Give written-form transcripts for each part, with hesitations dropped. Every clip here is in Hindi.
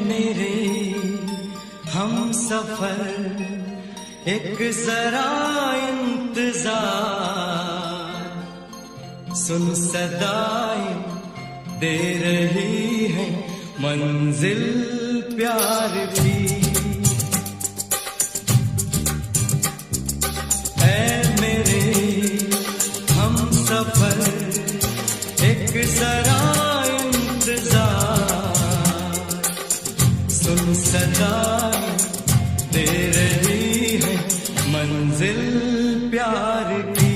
मेरे हम सफर एक जरा इंतजार, सुन सदाएं दे रही है मंजिल प्यार की। ऐ मेरे हम सफर एक जरा इंतजार, सुन सदाएं दे रही है मंजिल प्यार की।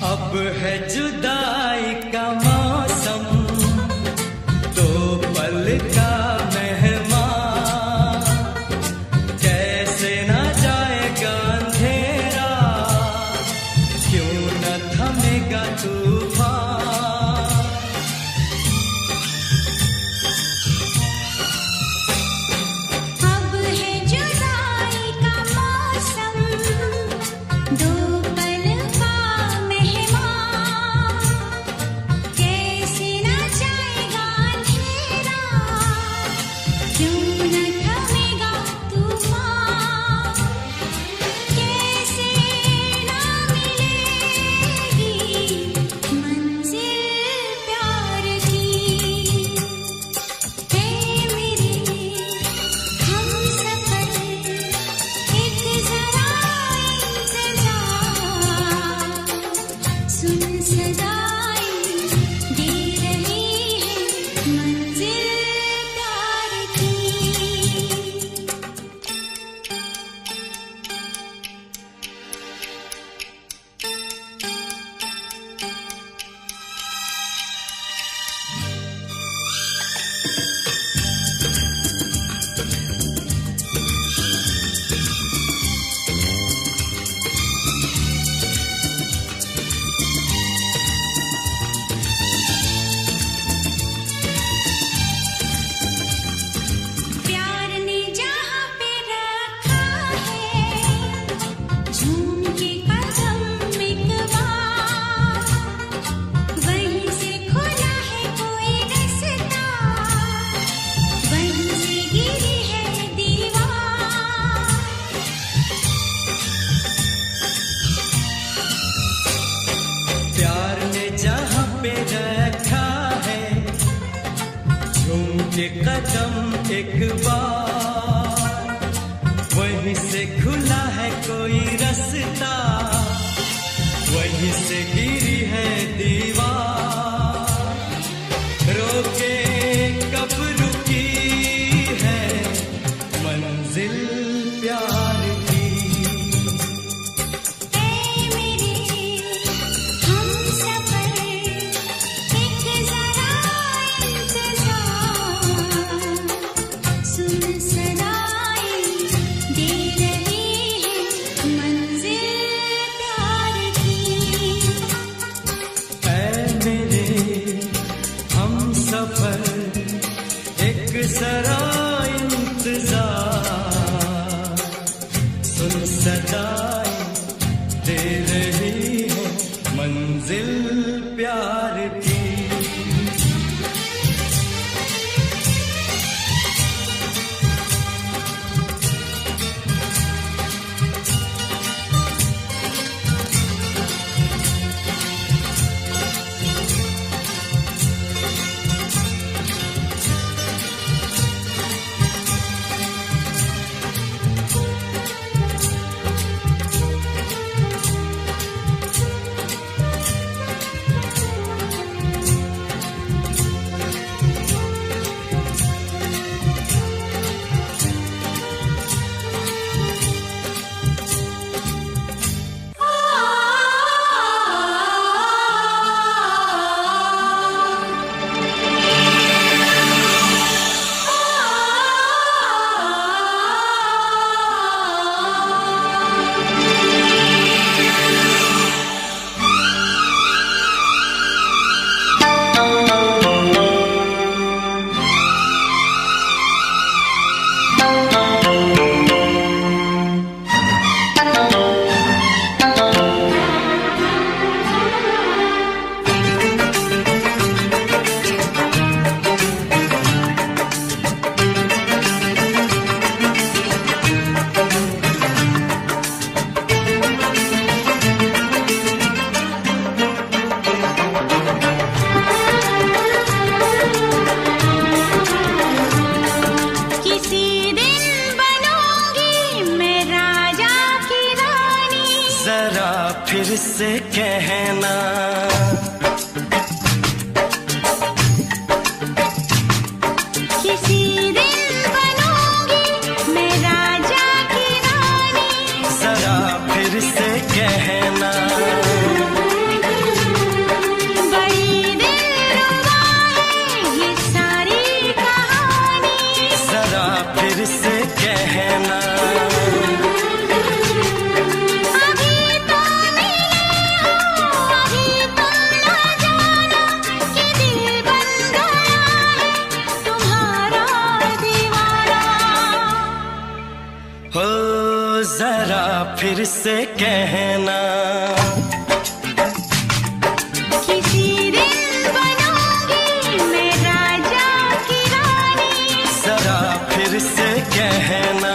अब है जुदाई का मौसम, दो पल का मेहमान, कैसे ना जाएगा अंधेरा, क्यों न थमेगा तूफान। अब है जुदाई का मौसम, दो के कदम एक बार, वहीं से खुला है कोई रास्ता, वहीं से गिरी है दीवार, रोके कब रुकी है मंजिल प्यार की। जरा इंतजार, सुन सदाएं दे रही है मंजिल प्यार की। फिर से कहना। किसी दिन बनूंगी मैं राजा की रानी, जरा फिर से कहना। बड़ी दिलरुबा है ये सारी कहानी, जरा फिर से कहना। अभी तो मिले हो, अभी तो ना जाना कि दिल बन गया है तुम्हारा दीवाना। हो जरा फिर से कहना। किसी दिन बनूंगी मैं राजा की रानी, जरा फिर से कहना।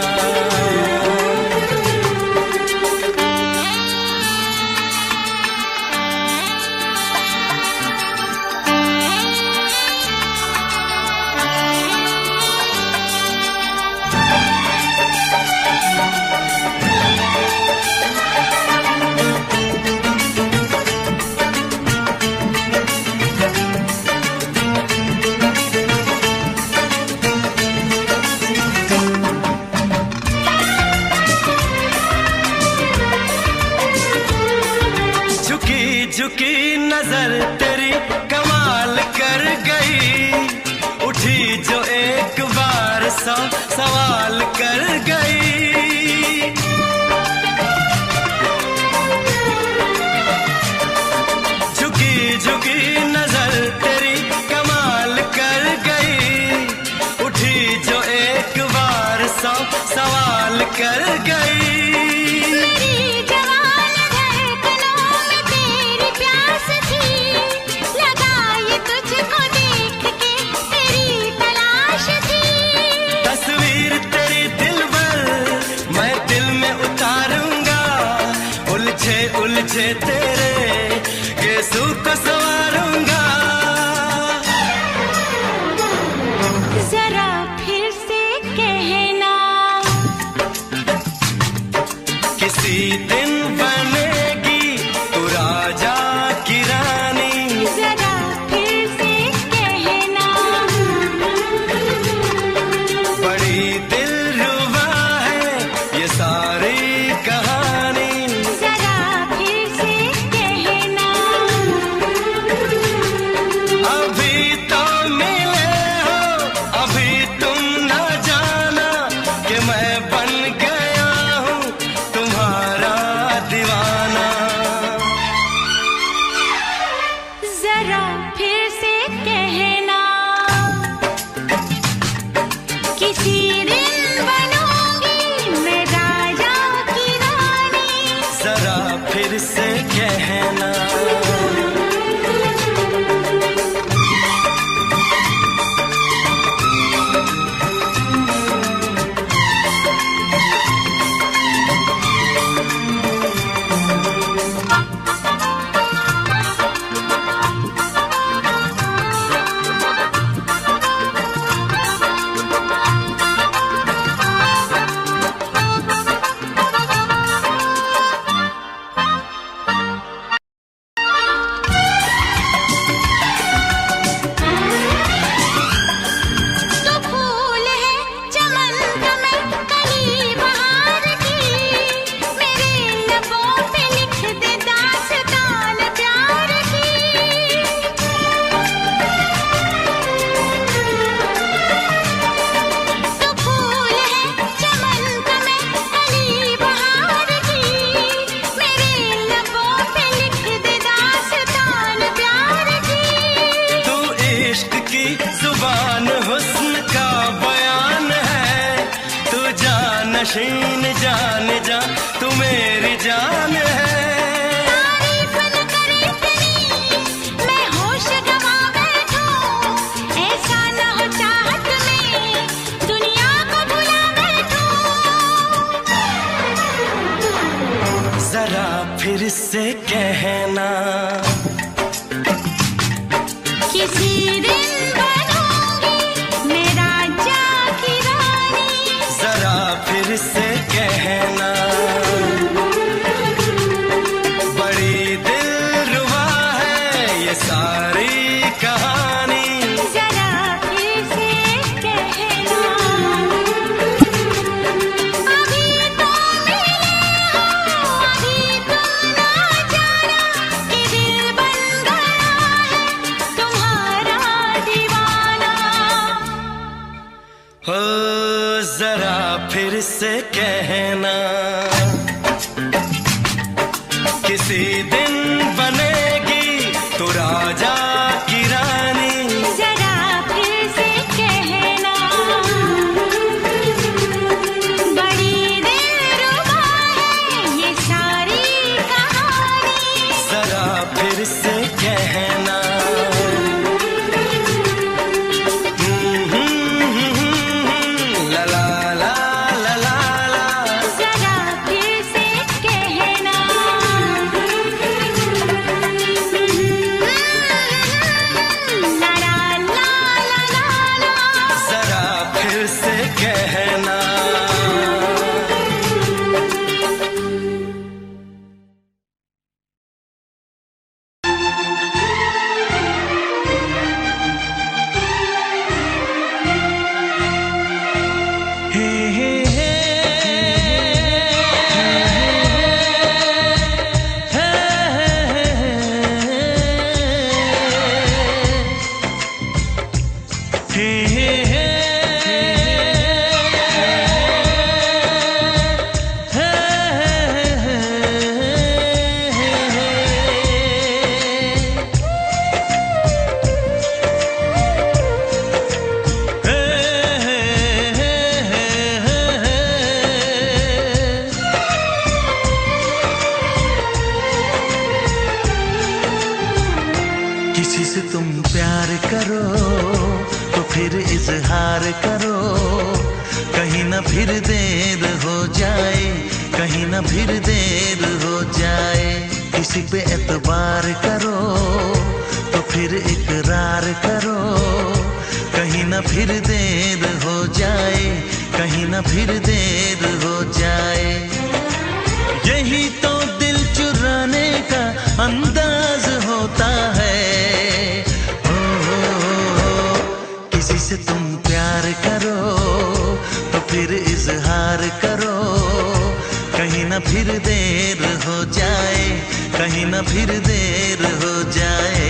झुकी झुकी नजर तेरी कमाल कर गई, उठी जो एक बार सौ सवाल कर गई। झुकी झुकी नजर तेरी कमाल कर गई, उठी जो एक बार सौ सवाल कर गई। मेरी जवान धड़कनों में तेरी प्यास थी, लगाई तुझको देख के तेरी तलाश थी। तस्वीर तेरी दिल भर मैं दिल में उतारूंगा, उलझे उलझे तेरे गेसू को संवारूंगा। जरा फिर से कहना, किसी दिन बनेगी तू राजा की रानी, जरा फिर से कहना। बड़ी दिलरुबा है ये सारी कहानी। जरा फिर से कहना, अभी तो मिले हो, अभी तुम न जाना कि मैं बन गया हूँ तुम्हारा दीवाना। जरा फिर से कहना, किसी दिन बनूंगी मैं राजा की रानी, जरा फिर से कहना। तो फूल है चमन का मैं कली बहार की, मेरे लबों पे लिख दे दास्तान प्यार की। तो फूल है चमन का मैं कली बहार की, मेरे लबों पे लिख दे दास्तान प्यार की। तू इश्क की जुबान हुस्न का बयान है, तू जानशीन जान जा तू मेरी जान है। तारीफ न करे तेरी मैं होश गवा बैठूं, ऐसा न हो चाहत में दुनिया को भुला बैठूं। जरा फिर से कहना, किसी दिन बनूंगी मैं राजा की रानी, जरा फिर से कहना। बड़ी हो जरा फिर से कहना, किसी दिन बनेगी तू राजा की रानी। जरा फिर से कहना, बड़ी दिलरुबा है ये सारी कहानी। जरा फिर से कहना, ला ला ला ला ला ला। जरा फिर से कहना, ला ला ला ला ला ला। जरा फिर से कहना। हे हे हे किसी से तुम प्यार करो तो फिर इजहार करो, कहीं ना फिर देर हो जाए, कहीं ना फिर देर हो जाए। किसी पे एतबार करो तो फिर इकरार करो, कहीं ना फिर देर हो जाए, कहीं ना फिर देर हो जाए। यही तो दिल चुराने का अंदाज होता है। किसी से तुम प्यार करो तो फिर इजहार करो, कहीं ना फिर देर हो जाए, कहीं ना फिर देर हो जाए।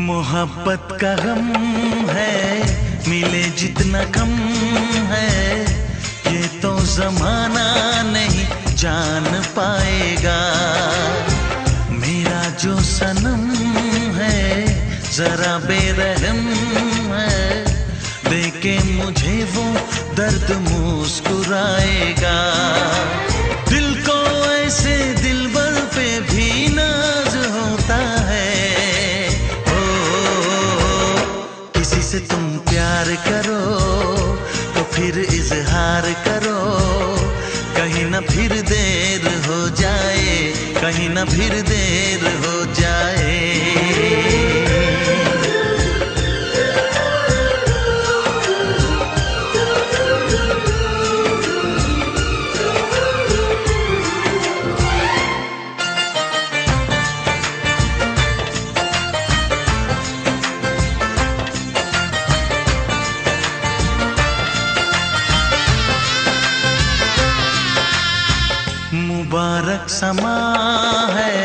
मोहब्बत का गम है, मिले जितना कम है, ये तो जमाना नहीं जान पाएगा। मेरा जो सनम है जरा बेरहम है, देके मुझे वो दर्द मुस्कुराएगा। दिल को ऐसे दिलबर पे भी नाज होता है। किसी से तुम प्यार करो तो फिर इजहार करो, कहीं ना फिर देर हो जाए, कहीं ना फिर देर हो जाए। मुबारक समा है,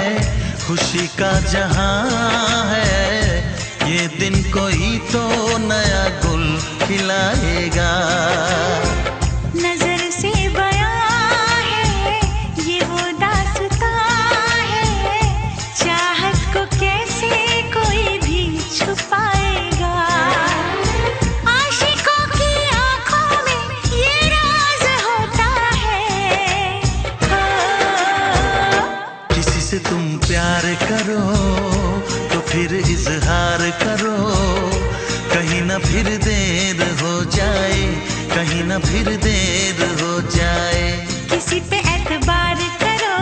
खुशी का जहां है, ये दिन कोई तो नया गुल खिलाएगा। नजर से बयां है ये वो दास्तां है, चाहत को कैसे कोई भी छुपाएगा। आशिकों की आंखों में ये राज होता है। किसी से तुम प्यार करो तो फिर इजहार करो, कहीं ना फिर देर हो जाए, कहीं ना फिर देर हो जाए। किसी पे एतबार करो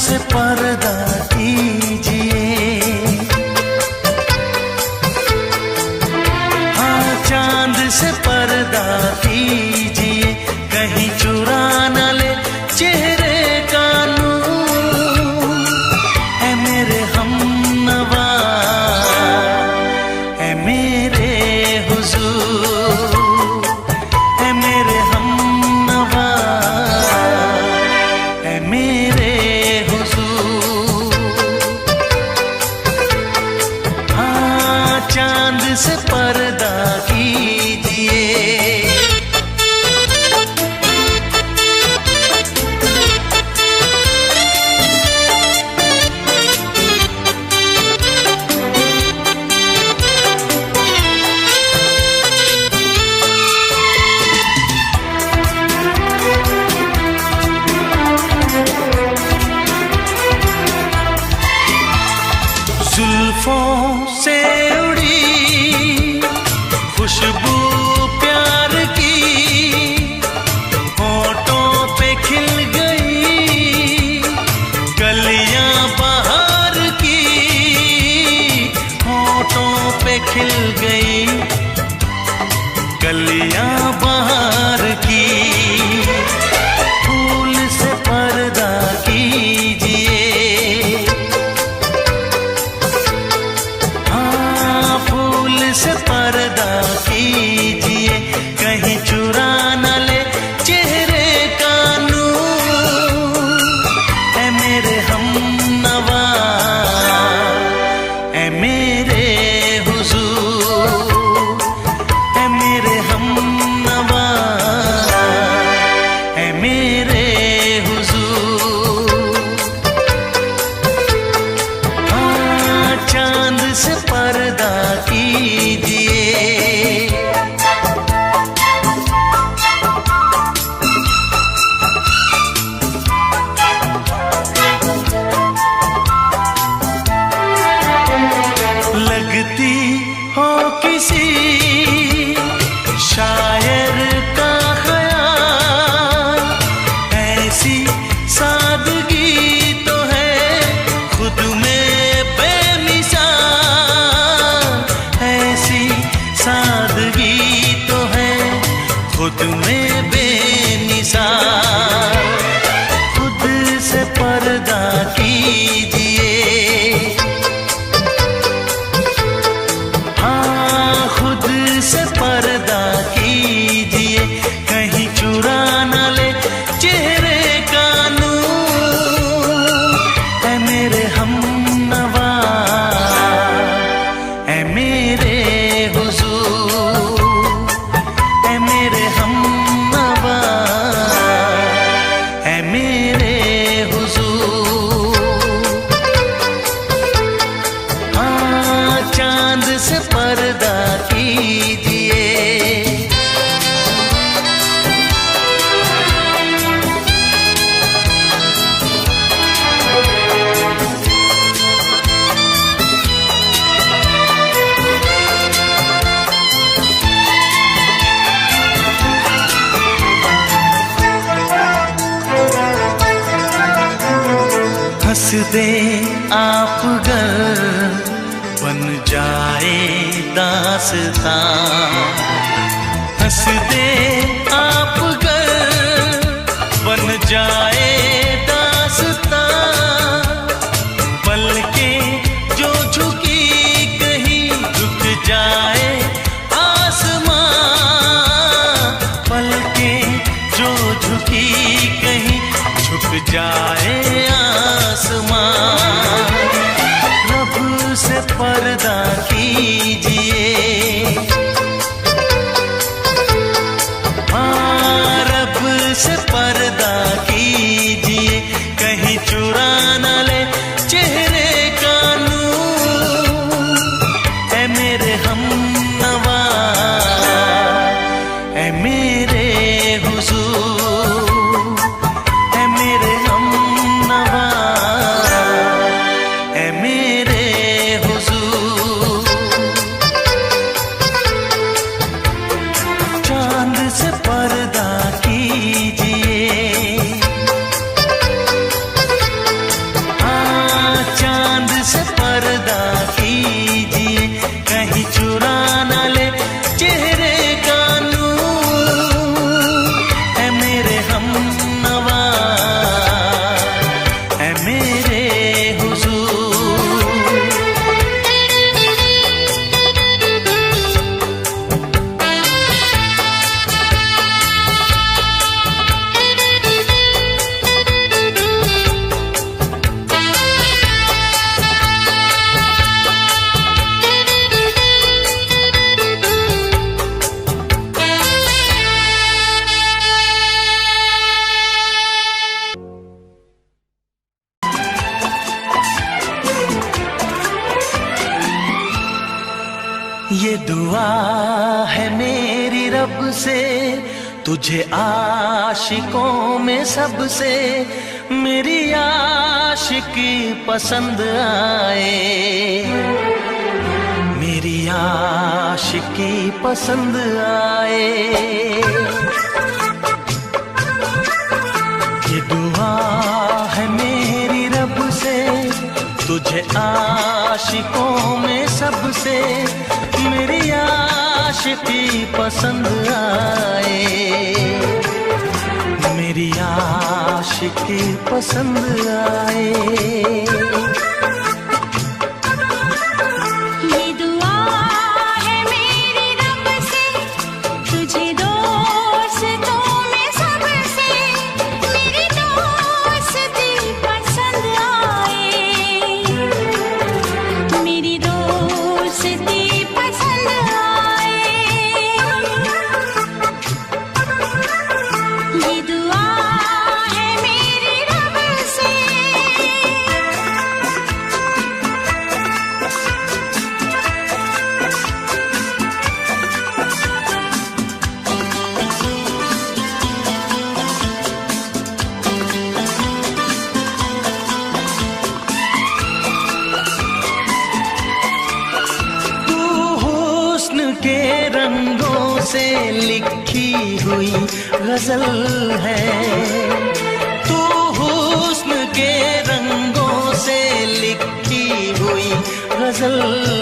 से पर्दा कीजिए, हाँ चांद से पर्दा कीजिए, कहीं चुरा न ले चेहरे का नूर। है मेरे हमनवा, है मेरे हुजूर, है मेरे हमनवा, है मेरे हुजूर। हाँ चांद से पर्दा कीजिए। जुल्फों से उड़ी खुशबू प्यार की, होठों पे खिल गई कलियां बहार की, होठों पे खिल गई कलियां बहार की। फूल से पर्दा कीजिए, से पर्दा कीजिए, कहीं चुरा न ले चेहरे का नूर। है मेरे हमनवा, है मेरे हुजूर, है मेरे हमनवा, है मेरे हुजूर। हाँ चांद से पर्दा कीजिए। लगती हो किसी शायर का ख्याल, ऐसी सादगी तो है खुद में बेमिसाल, ऐसी सादगी तो है खुद में बेमिसाल। खुद से पर्दा कीजिए, हाँ खुद से पर्दा कीजिए, कहीं चुरा न ले चेहरे का नूर। है मेरे हमनवा, है मेरे हुजूर, है मेरे हमनवा, है मेरे हुजूर। हाँ चांद से पर्दा कीजिए। हंस दे आप गर बन जाए दास्तां, हंस दे आप गर बन जाए दास्तां। पलकें जो झुकी कहीं झुक जाए आसमां, पलकें जो झुकी कहीं झुक जाए आसमां। रब से पर्दा कीजिए, हाँ से, तुझे आशिकों में सबसे मेरी आशिकी पसंद आए, मेरी आशिकी पसंद आए। ये दुआ है मेरी रब से, तुझे आशिकों में सबसे मेरी आशिकी पसंद आए, मेरी आशिकी पसंद आए। के रंगों से लिखी हुई गजल है, तू हुस्न के रंगों से लिखी हुई गजल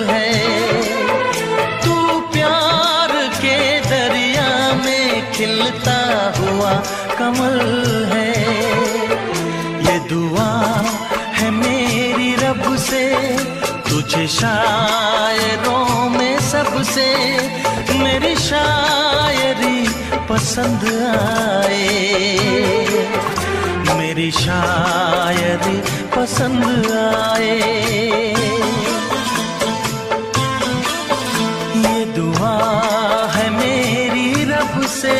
है, तू प्यार के दरिया में खिलता हुआ कमल है। ये दुआ है मेरी रब से, तुझे शायरों में सबसे मेरी शायरी पसंद आए, मेरी शायरी पसंद आए। ये दुआ है मेरी रब से।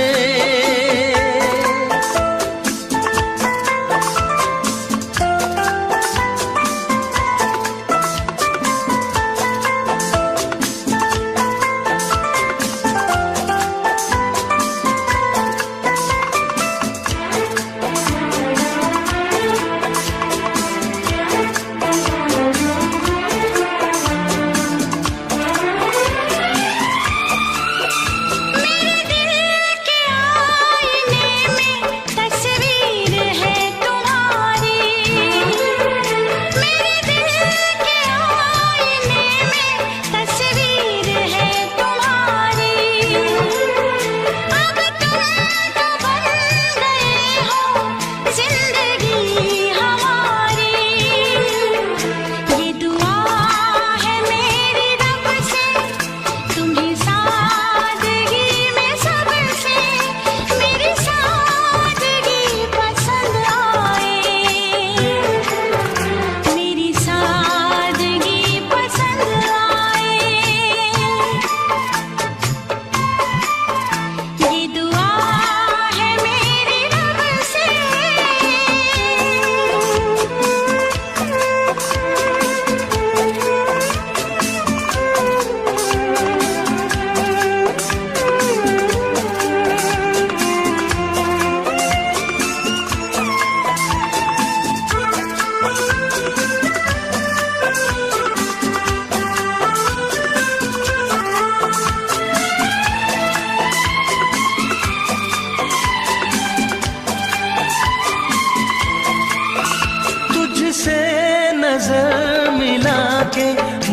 नजर मिला के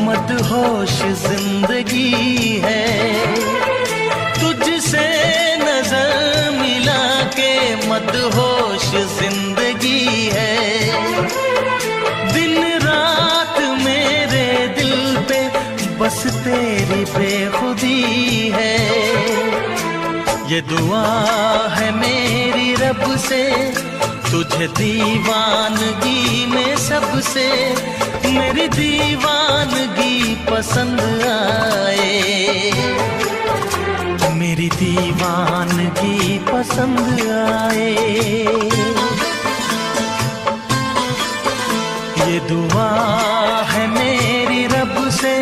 मदहोश जिंदगी है, तुझसे नजर मिला के मदहोश जिंदगी है। दिन रात मेरे दिल पे बस तेरी बेखुदी है। ये दुआ है मेरी रब से, तुझे दीवानगी में सबसे मेरी दीवानगी पसंद आए, मेरी दीवानगी पसंद आए। ये दुआ है मेरी रब से,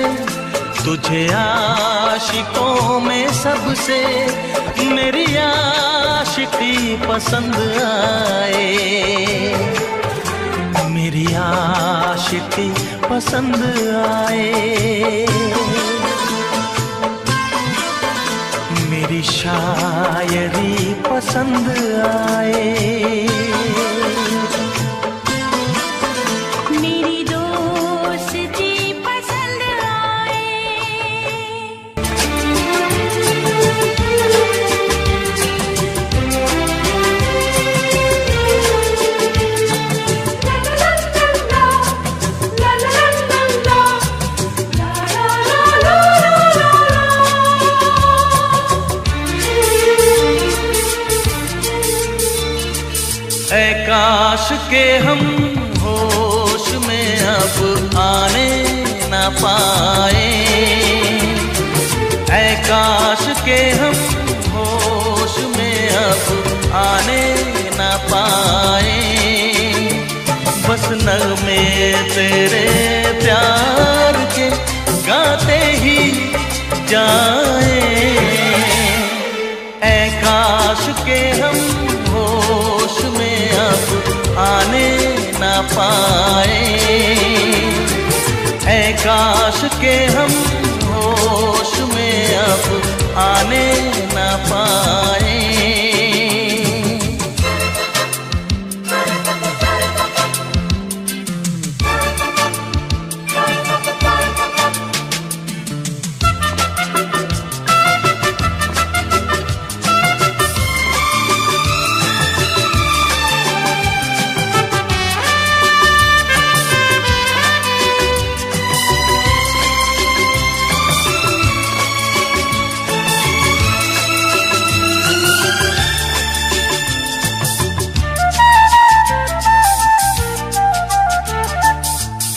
तुझे आशिकों में सबसे मेरी आशिकी पसंद आए, मेरी आशिकी पसंद आए, मेरी शायरी पसंद आए, मेरी दोस्ती पसंद आए। ऐ काश के हम होश में अब आने न पाए, ऐ काश के हम होश में अब आने न पाए, बस नगमे तेरे प्यार के गाते ही जाए, ऐ काश के हम होश में अब आने न पाए, ऐ काश के हम होश में अब आने न पाए।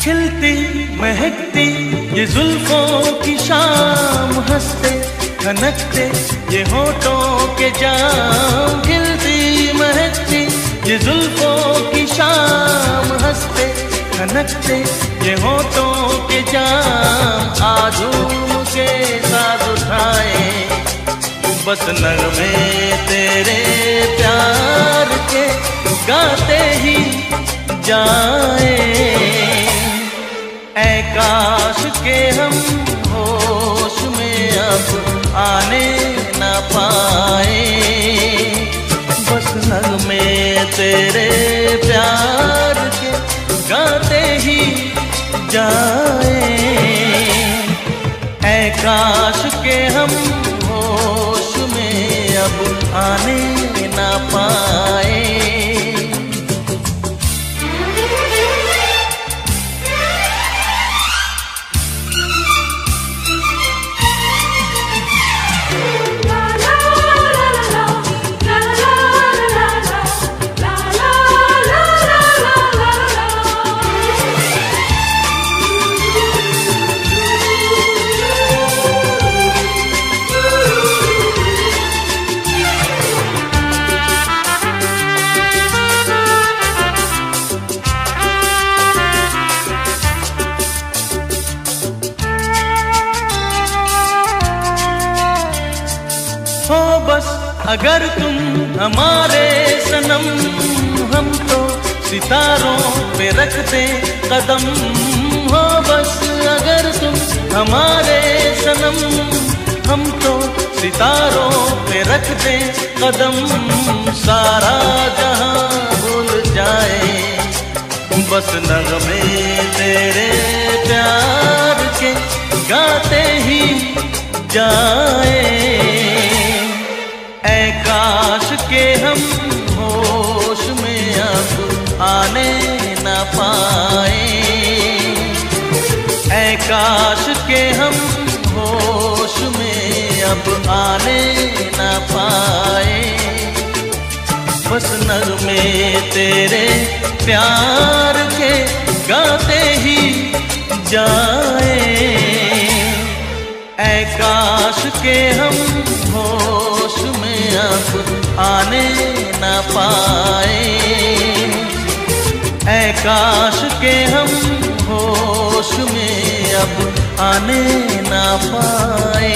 खिलती महकती ये जुल्फों की शाम, हंसते खनकते ये होठों के जाम, खिलती महकती ये जुल्फों की शाम, हंसते खनकते ये होठों के जाम, आजूम के साथ उठाए बस नगमे तेरे प्यार के गाते ही जाए, ऐ काश के हम होश में अब आने न पाए, बस नगमे तेरे प्यार के गाते ही जाए, ऐ काश के हम होश में अब आने न पाए। हो बस अगर तुम हमारे सनम, हम तो सितारों पे रखते कदम, हो बस अगर तुम हमारे सनम, हम तो सितारों पे रखते कदम, सारा जहां भूल जाए बस नगमे तेरे प्यार के गाते ही जाए, ऐ काश के हम होश में अब आने न पाए, ऐ काश के हम होश में अब आने न पाए, बस नगमे तेरे प्यार के गाते ही जाए, ऐ काश के हम होश में अब आने न पाए, ऐ काश के हम होश में अब आने ना पाए।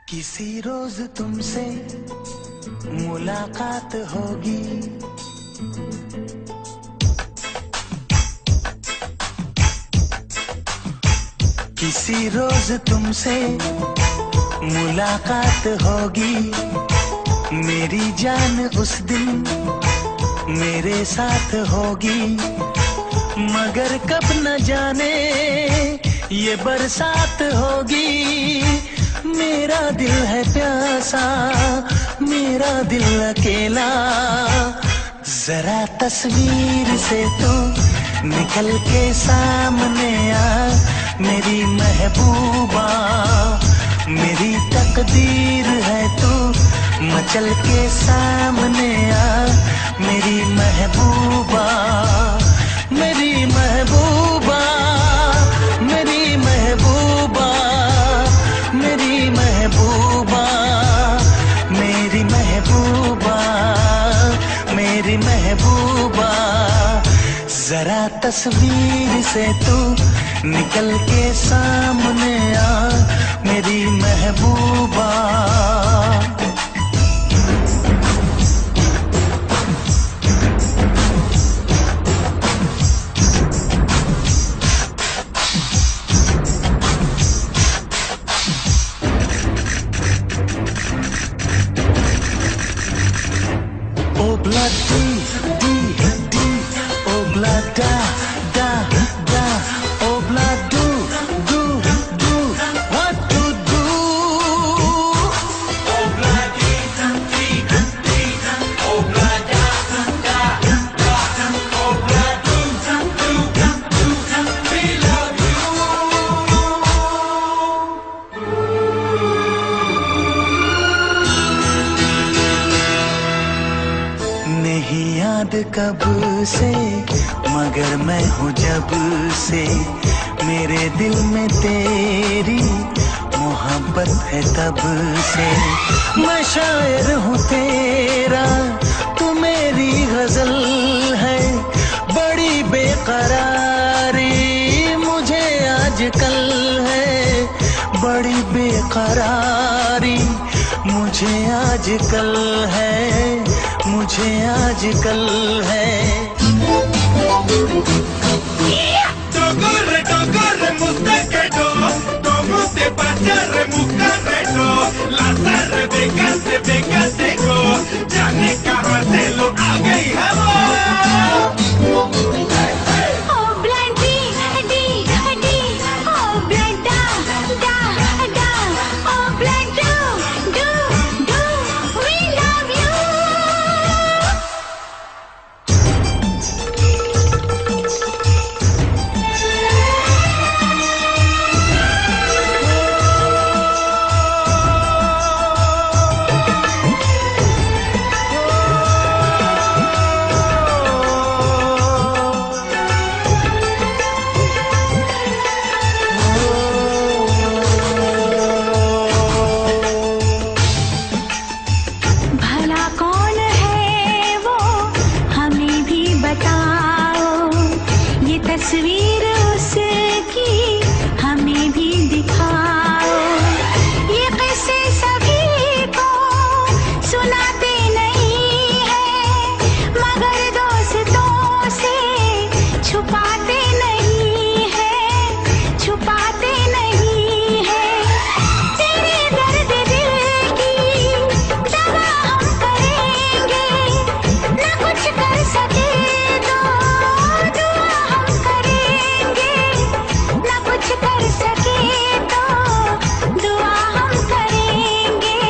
किसी रोज तुमसे मुलाकात होगी, किसी रोज तुमसे मुलाकात होगी। मेरी जान उस दिन मेरे साथ होगी, मगर कब न जाने ये बरसात होगी। मेरा दिल है प्यासा, मेरा दिल अकेला, जरा तस्वीर से तू निकल के सामने आ मेरी महबूबा। मेरी तकदीर है तू मचल के सामने आ मेरी महबूबा, मेरी महबूबा, मेरी महबूबा, मेरी महबूबा, मेरी महबूबा, मेरी महबूबा। जरा तस्वीर से तू निकल के सामने आ मेरी महबूबा। Obla di, obla da, obla do, what to do? Obla di, obla da, obla do, we love you. नहीं याद कब से मगर मैं हूँ जब से, मेरे दिल में तेरी मोहब्बत है तब से। मैं शायर हूँ तेरा, तू मेरी गजल है, बड़ी बेकरारी मुझे आजकल है, बड़ी बेकरारी मुझे आजकल है, मुझे आजकल है। Dogorre, dogorre, mustaquedo, como te pacharre, mucarredo, la tarde vegate go, ya ne carratelo, haga y jabo. Oh blood D, oh blood da, oh blood do, we love you. भला कौन है वो हमें भी बताओ, ये तस्वीर उसकी हमें भी दिखाओ। ये किस्से सभी को सुनाते नहीं है, मगर दोस्तों से छुपाते नहीं है, छुपाते नहीं है। तेरे दर्द दिल की दवा हम करेंगे, न कुछ कर सके तो दुआ हम करेंगे, न कुछ कर सके तो दुआ हम करेंगे,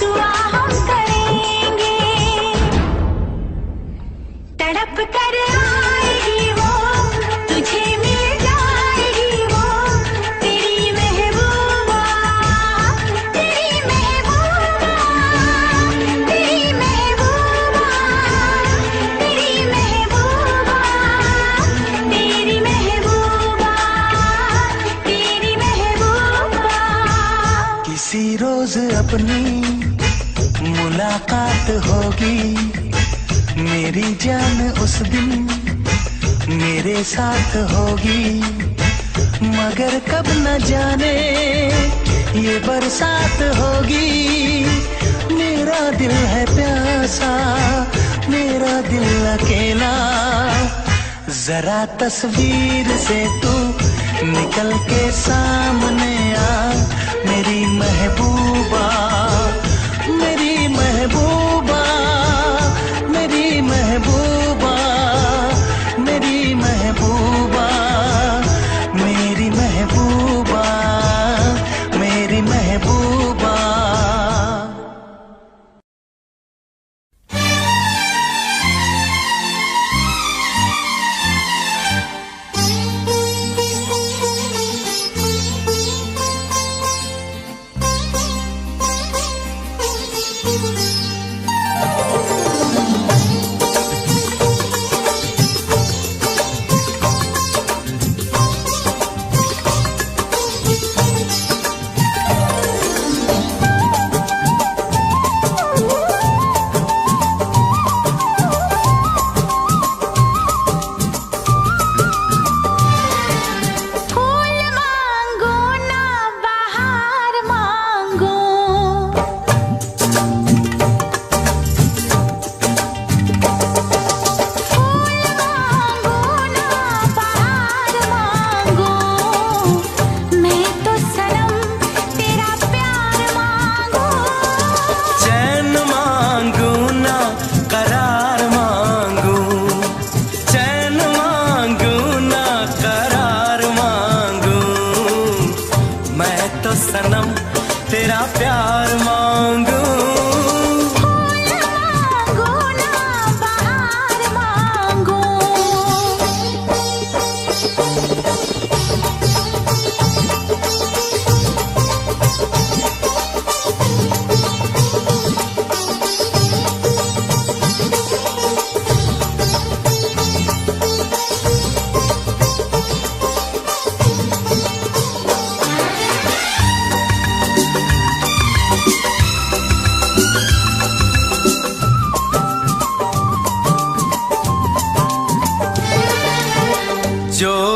दुआ हम करेंगे। तड़प कर आएगी वो, तुझे मिल जाएगी वो, तेरी महबूबा, तेरी महबूबा, तेरी महबूबा, तेरी महबूबा, तेरी महबूबा, तेरी महबूबा। किसी रोज अपनी मुलाकात होगी, मेरी जान उस दिन मेरे साथ होगी, मगर कब न जाने ये बरसात होगी। मेरा दिल है प्यासा, मेरा दिल अकेला। जरा तस्वीर से तू निकल के सामने आ, मेरी महबूबा, मेरी महबूबा, मेरी महबूबा, मेरी महबूबा, मेरी महबूबा, मेरी महबूबा।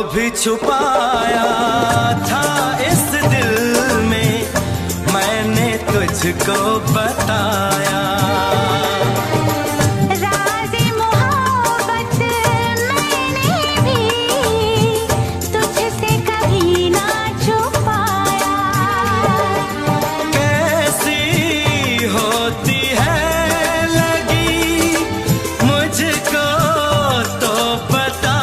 भी छुपाया था इस दिल में, मैंने तुझको बताया। राज़े मोहब्बत मैंने भी तुझसे कभी ना छुपाया। कैसी होती है लगी मुझको तो पता,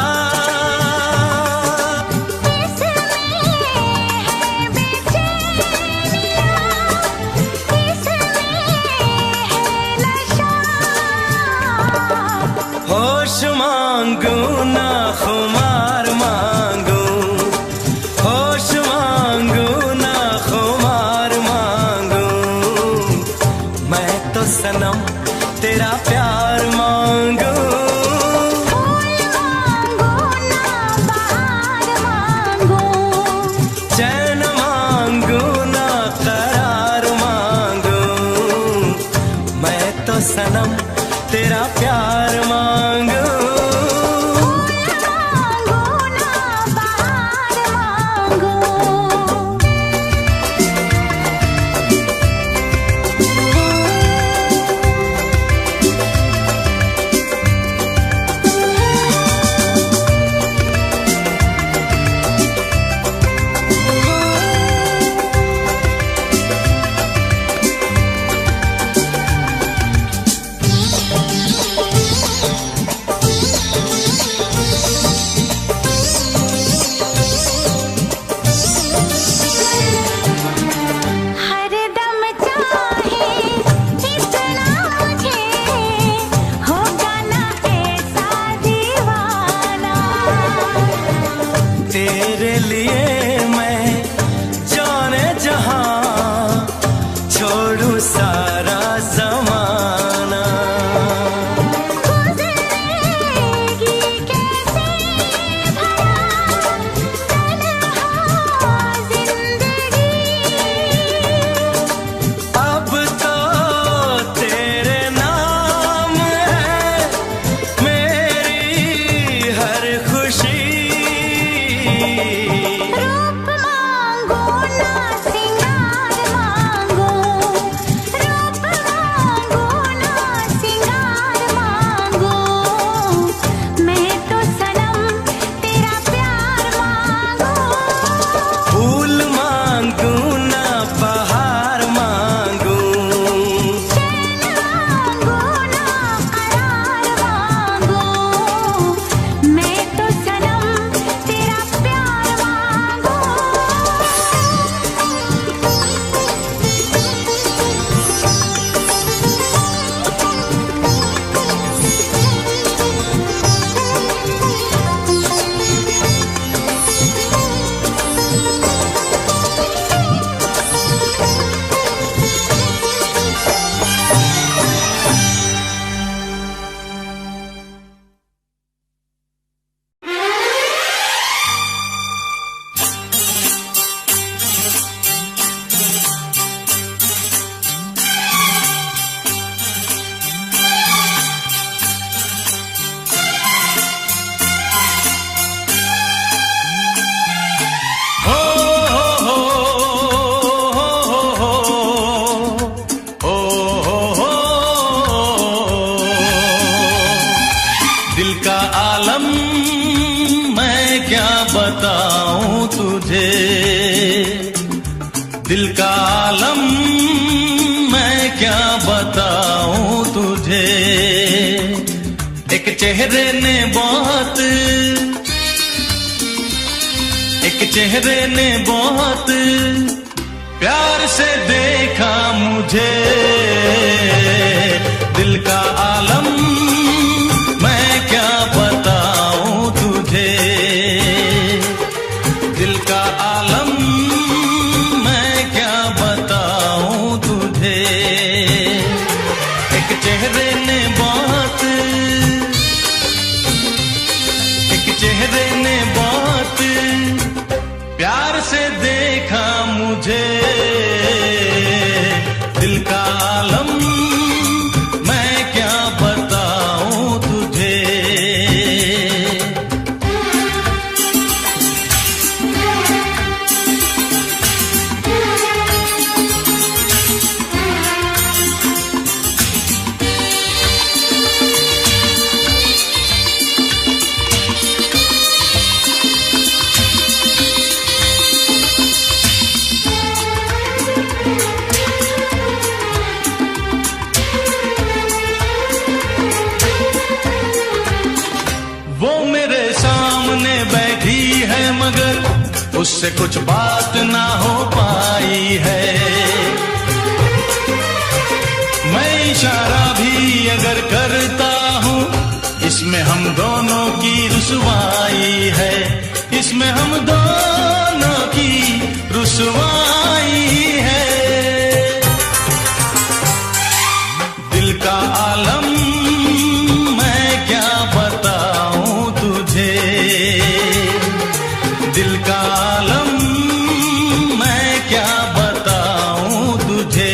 होश मांगू ना खुमार मांगू, होश मांगू ना खुमार मांगू, मैं तो सनम तेरा प्यार मांगू। फूल मांगो ना बहार मांगो, चैन मांगू ना करार मांगू, मैं तो सनम तेरा प्यार मांगू। फूल मांगो ना बहार मांगो। हरदम चाहे इतना मुझे, होगा ना ऐसा दीवाना। तेरे लिए मैं जाने जहां छोड़ू सारा जमाना। गुज़रेगी कैसे भला तन्हा जिंदगी, अब तो तेरे नाम है मेरी हर खुशी। रूबरू चेहरे ने बहुत प्यार से देखा मुझे, दिल का आलम मैं क्या बताऊं तुझे, दिल का आलम मैं क्या बताऊं तुझे। एक चेहरे ने बहुत प्यार से देखा मुझे, दिल का आलम मैं क्या बताऊं तुझे। उससे कुछ बात ना हो पाई है, मैं इशारा भी अगर करता हूँ इसमें हम दोनों की रुसवाई है, इसमें हम दोनों की रुसवाई है। दिल का आलम मैं क्या बताऊं तुझे, दिल का आलम मैं क्या बताऊं तुझे।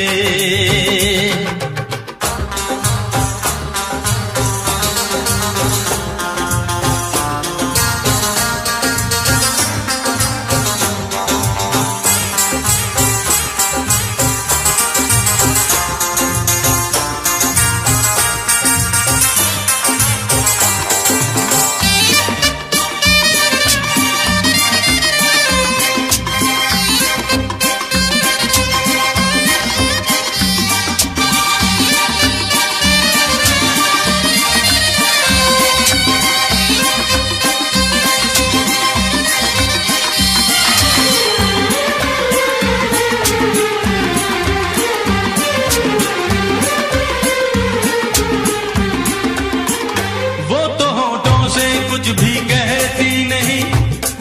कुछ भी कहती नहीं,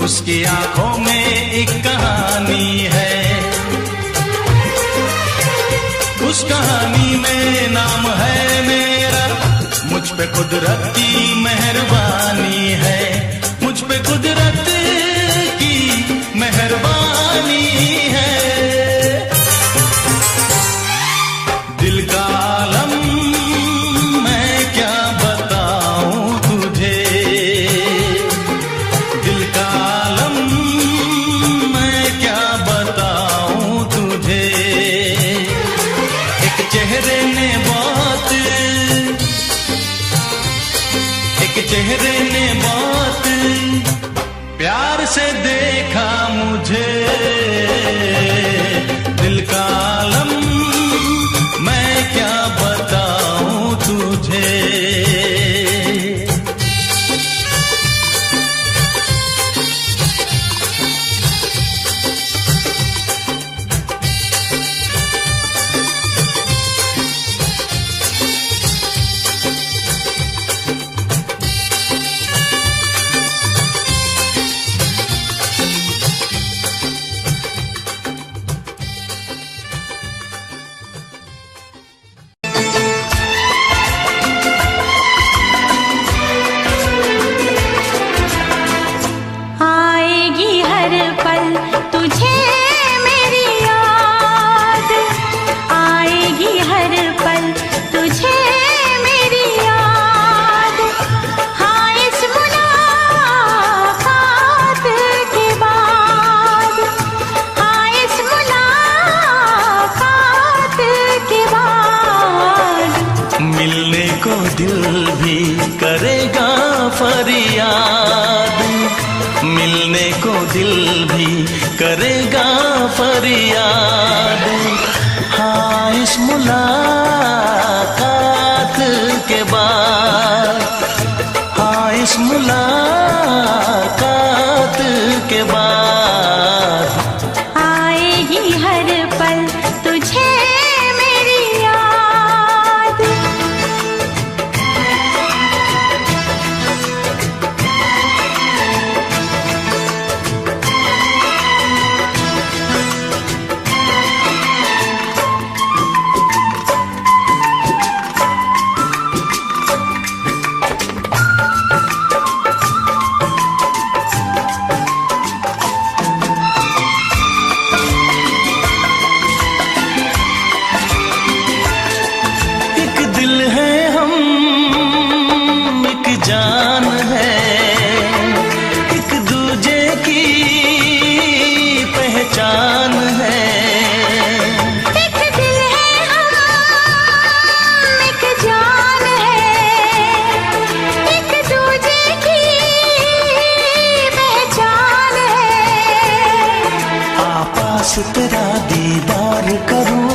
उसकी आंखों में एक कहानी है, उस कहानी में नाम है मेरा, मुझ पे कुदरत की मेहरबानी है, मुझ पे कुदरत की मेहरबानी है। दिल का आलम मैं क्या बताऊं तुझे, दिल का आलम मैं क्या बताऊं तुझे। एक चेहरे ने बहुत प्यार से देखा मुझे, दिल का आलम मैं क्या बताऊं तुझे। दिल भी करेगा फरियाद, मिलने को दिल भी करेगा फरियाद। हाँ, इस मुलाकात के बाद, तेरा दीदार करूं,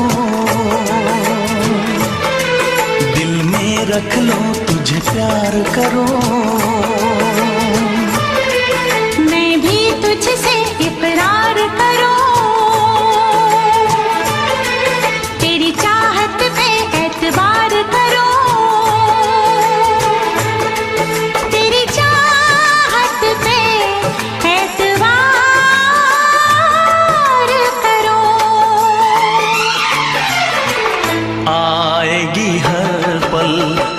दिल में रख लो तुझे प्यार करूं। मैं भी तुझसे इकरार करूं, तेरी चाहत पे एतबार करूं, तेरी चाहत पे एतबार करूं। आएगी हर पल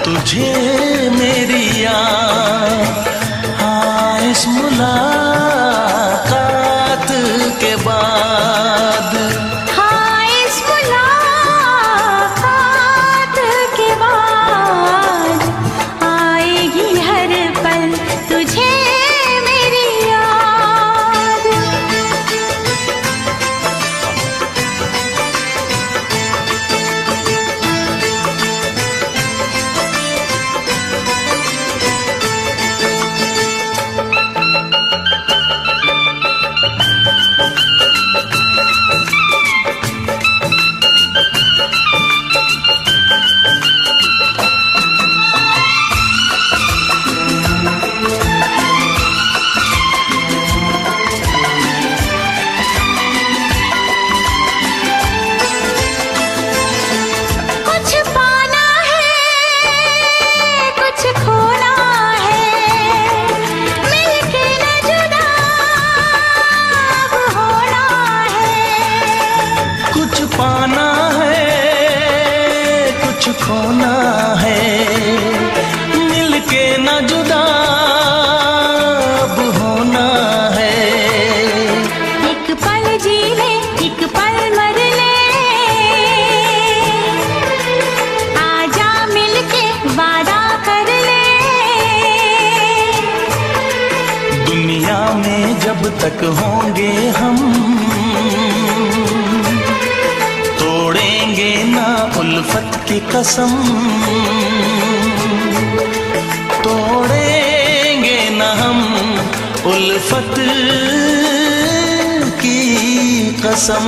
तुझे मेरी याद, हाँ इस मुलाकात के बाद, हाँ इस मुलाकात के बाद आएगी हर पल तुझे मेरी याद। कुछ पाना है, कुछ खोना है, मिलके न जुदा अब होना है। कुछ पाना है कुछ खोना है, मिलके न जुदा अब होना है। एक पल जी ले, एक पल मर ले, आजा मिलके वादा कर ले। दुनिया में जब तक होंगे हम, तोड़ेंगे ना उल्फत की कसम, तोड़ेंगे ना हम उल्फत की कसम।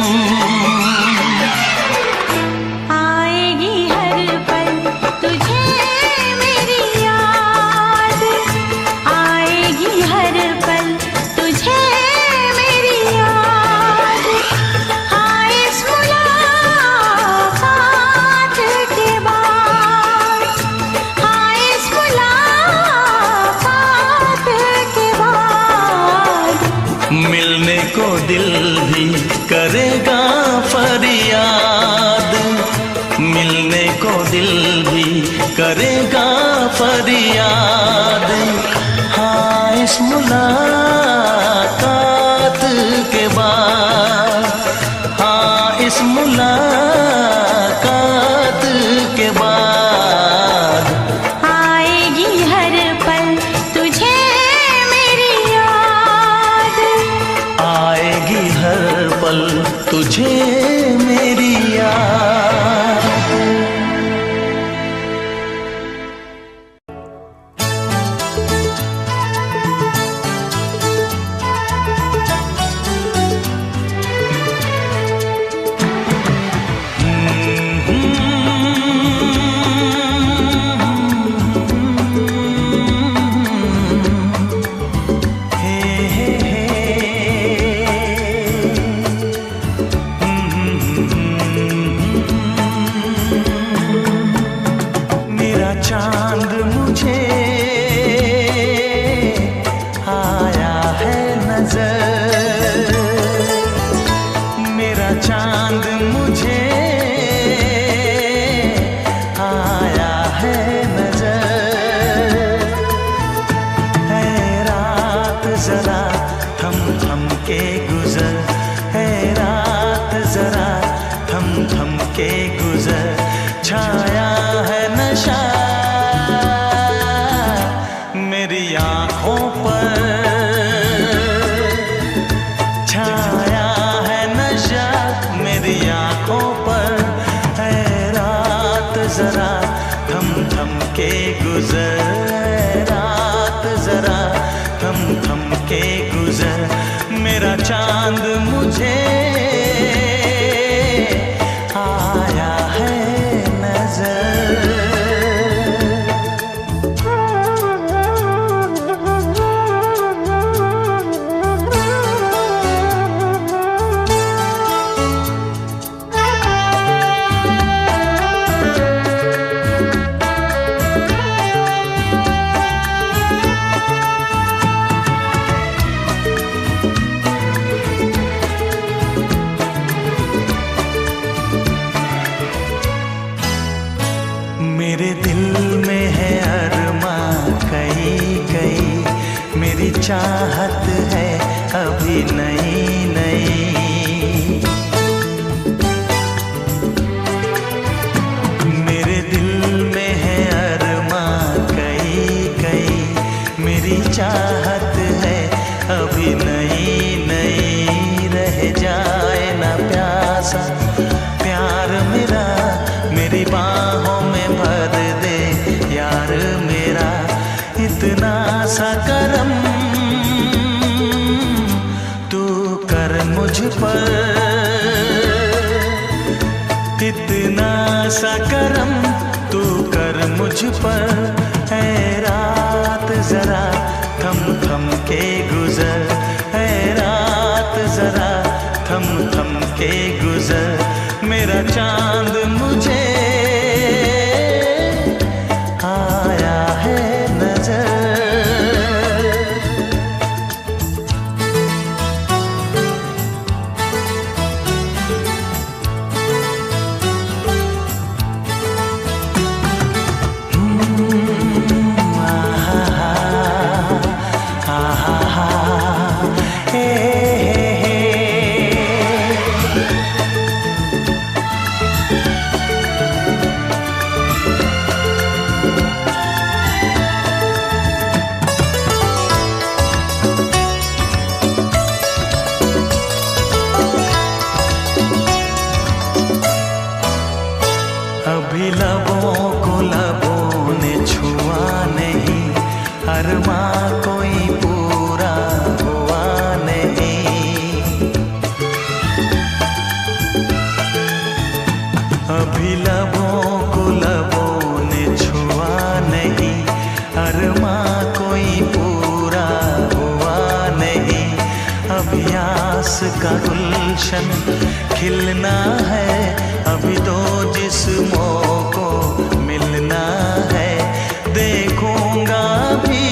आएगी हर पल तुझे मेरी याद, आएगी हर पल तुझे मेरी याद। हाँ इस मुलाकात के बाद, हाँ इस मुलाकात के बाद मिलने को दिल भी करेगा फरियाद, मिलने को दिल भी करेगा फरियाद। हाँ इस मुलाकात के बाद, हाँ इस मुलाकात के बाद आएगी हर पल तुझे मेरी याद, आएगी हर पल तुझे मेरी याद। चांद मुझे आया है नजर, मेरा चांद मुझे आया है नजर। है रात जरा थम थम के गुजर, है रात जरा थम थम के गुजर। छाया है नशा मेरी आँखों पर, छाया है नशा मेरी आँखों पर। है रात जरा थम थम के गुजर, रात जरा थम थम के गुजर। मेरा चांद मुझे कर मुझ पर इतना सा करम, तू कर मुझ पर। ऐ रात जरा थम थम के गुजर, ऐ रात जरा थम थम के गुजर। मेरा चांद मुझे आया है नजर। अभी लबों को लबों ने छुआ नहीं, अरमां कोई पूरा हुआ नहीं। अभी लबों को लबों ने छुआ नहीं, अरमां कोई पूरा हुआ नहीं। अभी आस का गुलशन खिलना है, अभी दो जिस्मों को मिलना है। देखूंगा भी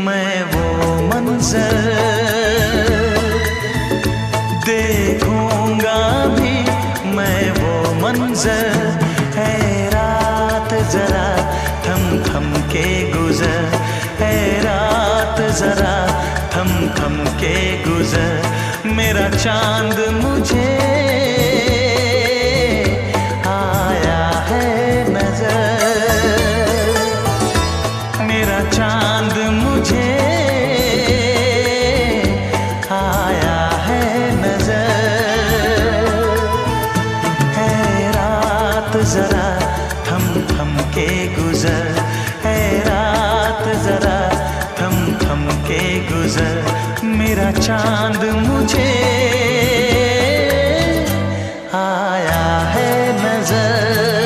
मैं वो मंजर, देखूंगा भी मैं वो मंजर। है रात जरा थम थम के गुजर, है रात जरा थम थम के गुजर। मेरा चांद मुझे आया है नजर, मेरा चांद मुझे आया है नजर। है रात जरा थम थम के गुजर, है रात जरा थम थम के गुजर। मेरा चांद मुझे आया है नजर।